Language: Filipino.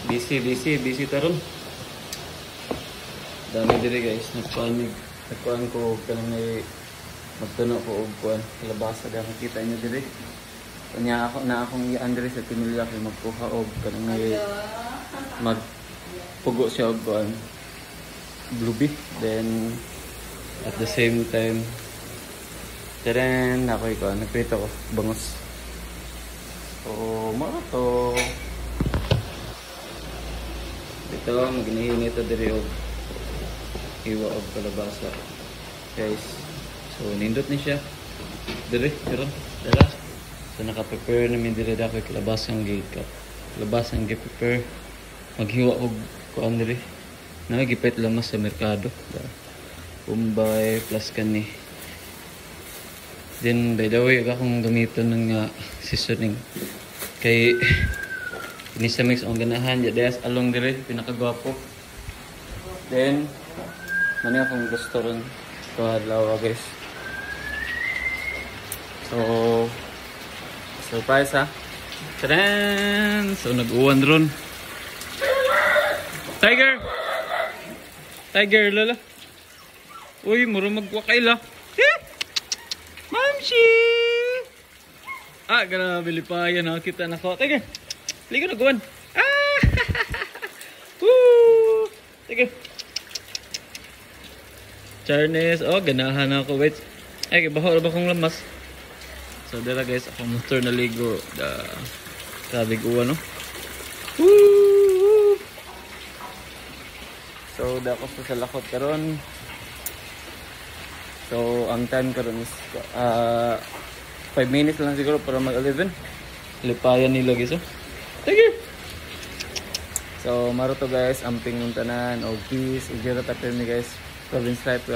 Busy taron. Dami diri guys, nagkuan ko kanang may magtuno ko og kuan, labasa da makita niyo diri. Kanya akong i-andre sa Pinilya kay magkuha og kanang may magpugo siya og kuan blueberry. Then at the same time ako kuan nagprito ko bangus. So mara to. Ito maginihingi ito diri og hiwa og kalabasa guys. So nindot ni siya diri karon dara. So naka-prepare namin diri dako kalabasang gika. Kalabasang gi-prepare maghiwa og kuan diri. Nagipit lamas sa merkado. Bombay plus kani. Then by the way akong gamiton ng seasoning kay ini sa mix ang ganahan ya des along dire pinakagwapo. Then mani akong gusto ron to adlaw guys. So surprise ha. Tadan! So nag-uwan ron. Tiger lala. Uy, muro magwakay la. Mamshi! Grabe lipayan nakita na ko. Tiger! Ligo na guwan. Woo! Tiger! Charnes. Ganahan ako. Wait. Baho ba kong lamas? So, dira guys, akong motor na ligo. Grabe guwan, no? Woo! So, dako sa lakot karon. So, ang time karon is 5 minutes lang siguro para mag-11. Lipayan nila guys, oh. Tiger! So, maro to guys, amping ng tanan, o peace, ijira tapir ni guys, province life,